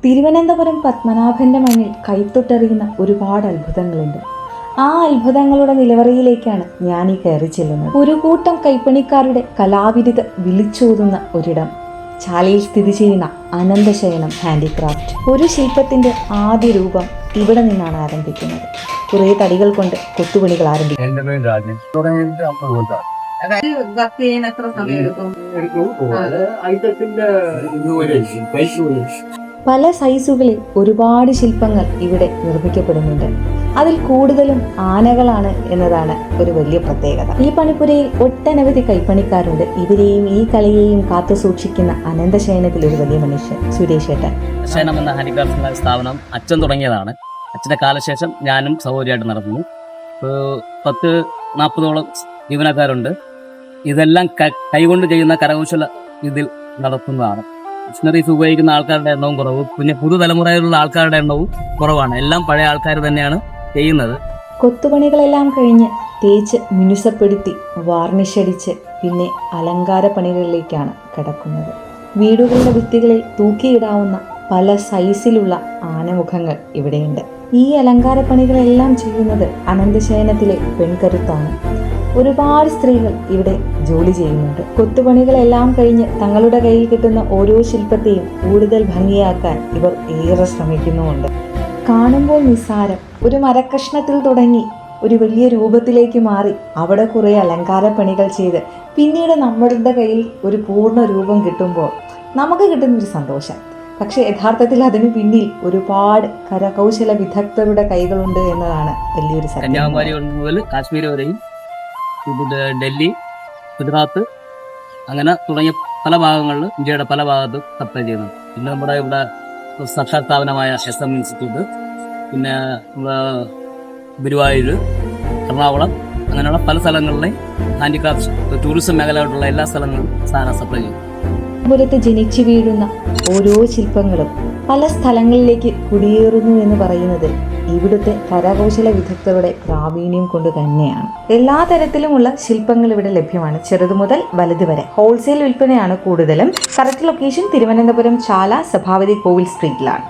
തിരുവനന്തപുരം പത്മനാഭന്റെ മണ്ണിൽ കൈത്തൊട്ടറിയുന്ന ഒരുപാട് അത്ഭുതങ്ങളുണ്ട്. ആ അത്ഭുതങ്ങളുടെ നിലവറയിലേക്കാണ് ഞാൻ ഈ കയറി ചെല്ലുന്നത്. ഒരു കൂട്ടം കൈപ്പണിക്കാരുടെ കലാവിരുത വിളിച്ചോതുന്ന ഒരിടം, ചാലയിൽ സ്ഥിതി ചെയ്യുന്ന അനന്തശയനം ഹാൻഡിക്രാഫ്റ്റ്. ഒരു ശില്പത്തിന്റെ ആദ്യ രൂപം ഇവിടെ നിന്നാണ് ആരംഭിക്കുന്നത്. കുറേ തടികൾ കൊണ്ട് കൊത്തുപണികൾ ആരംഭിക്കും. പല സൈസുകളിൽ ഒരുപാട് ശില്പങ്ങൾ ഇവിടെ നിർമ്മിക്കപ്പെടുന്നുണ്ട്. അതിൽ കൂടുതലും ആനകളാണ് എന്നതാണ് ഒരു വലിയ പ്രത്യേകത. ഈ പണിപ്പുരയിൽ ഒട്ടനവധി കൈപ്പണിക്കാരുണ്ട്. ഇവരെയും ഈ കലയെയും കാത്തു സൂക്ഷിക്കുന്ന അനന്തശയനത്തിൽ ഒരു വലിയ മനുഷ്യൻ, സുരേഷ് ഏട്ടൻ. ശയനം എന്ന ഹാൻഡിക്രാഫ്റ്റ് സ്ഥാപനം അച്ഛൻ തുടങ്ങിയതാണ്. അച്ഛൻ്റെ കാലശേഷം ഞാനും സഹോദരിയായിട്ട് നടത്തുന്നു. 10-40ഓളം ജീവനക്കാരുണ്ട്. ഇതെല്ലാം കൈകൊണ്ട് ചെയ്യുന്ന കരകൗശല ഇതിൽ നടത്തുന്നതാണ്. മിഷനറീസ് ഉപയോഗിക്കുന്ന ആൾക്കാരുടെ എണ്ണവും കുറവ്, പിന്നെ പുതുതലമുറയിലുള്ള ആൾക്കാരുടെ എണ്ണവും കുറവാണ്. എല്ലാം പഴയ ആൾക്കാർ തന്നെയാണ് ചെയ്യുന്നത്. കൊത്തുപണികളെല്ലാം കഴിഞ്ഞ് തേച്ച് മിനുസപ്പെടുത്തി വാർണിഷടിച്ച് പിന്നെ അലങ്കാര പണികളിലേക്കാണ് കിടക്കുന്നത്. വീടുകളുടെ ഭിത്തികളിൽ തൂക്കിയിടാവുന്ന പല സൈസിലുള്ള ആനമുഖങ്ങൾ ഇവിടെയുണ്ട്. ഈ അലങ്കാര പണികളെല്ലാം ചെയ്യുന്നത് അനന്തശയനത്തിലെ പെൺകരുത്താണ്. ഒരുപാട് സ്ത്രീകൾ ഇവിടെ ജോലി ചെയ്യുന്നുണ്ട്. കൊത്തുപണികളെല്ലാം കഴിഞ്ഞ് തങ്ങളുടെ കയ്യിൽ കിട്ടുന്ന ഓരോ ശില്പത്തെയും കൂടുതൽ ഭംഗിയാക്കാൻ ഇവർ ഏറെ ശ്രമിക്കുന്നുമുണ്ട്. കാണുമ്പോൾ നിസ്സാരം ഒരു മരക്കഷ്ണത്തിൽ തുടങ്ങി ഒരു വലിയ രൂപത്തിലേക്ക് മാറി അവിടെ കുറേ അലങ്കാര പണികൾ ചെയ്ത് പിന്നീട് നമ്മളുടെ കയ്യിൽ ഒരു പൂർണ്ണ രൂപം കിട്ടുമ്പോൾ നമുക്ക് കിട്ടുന്നൊരു സന്തോഷം. പക്ഷെ യഥാർത്ഥത്തിൽ അതിനു പിന്നിൽ ഒരുപാട് കരകൗശല വിദഗ്ധരുടെ കൈകളുണ്ട് എന്നതാണ് വലിയൊരു സത്യം. കന്യാകുമാരി മുതൽ കാശ്മീർ വരെയും ഡൽഹി, ഗുജറാത്ത് അങ്ങനെ തുടങ്ങിയ പല ഭാഗങ്ങളിൽ, ഇന്ത്യയുടെ പല ഭാഗത്തും സപ്ലൈ ചെയ്യുന്നുണ്ട്. പിന്നെ നമ്മുടെ ഇവിടെ സാക്ഷാത് സ്ഥാപനമായ SM ഇൻസ്റ്റിറ്റ്യൂട്ട്, പിന്നെ ഗുരുവായൂർ, എറണാകുളം അങ്ങനെയുള്ള പല സ്ഥലങ്ങളിലെയും ഹാൻഡിക്രാഫ്റ്റ് ടൂറിസം മേഖലയായിട്ടുള്ള എല്ലാ സ്ഥലങ്ങളിലും സാധനം സപ്ലൈ ചെയ്യും. പുരത്ത് ജനിച്ചു വീഴുന്ന ഓരോ ശില്പങ്ങളും പല സ്ഥലങ്ങളിലേക്ക് കുടിയേറുന്നു എന്ന് പറയുന്നത് ഇവിടുത്തെ കരകൗശല വിദഗ്ധരുടെ പ്രാവീണ്യം കൊണ്ട് തന്നെയാണ്. എല്ലാ തരത്തിലുമുള്ള ശില്പങ്ങൾ ഇവിടെ ലഭ്യമാണ്, ചെറുതു മുതൽ വലുത് വരെ. ഹോൾസെയിൽ വിൽപ്പനയാണ് കൂടുതലും. കറക്റ്റ് ലൊക്കേഷൻ തിരുവനന്തപുരം ചാല സഭാവതി കോവിൽ സ്ട്രീറ്റിലാണ്.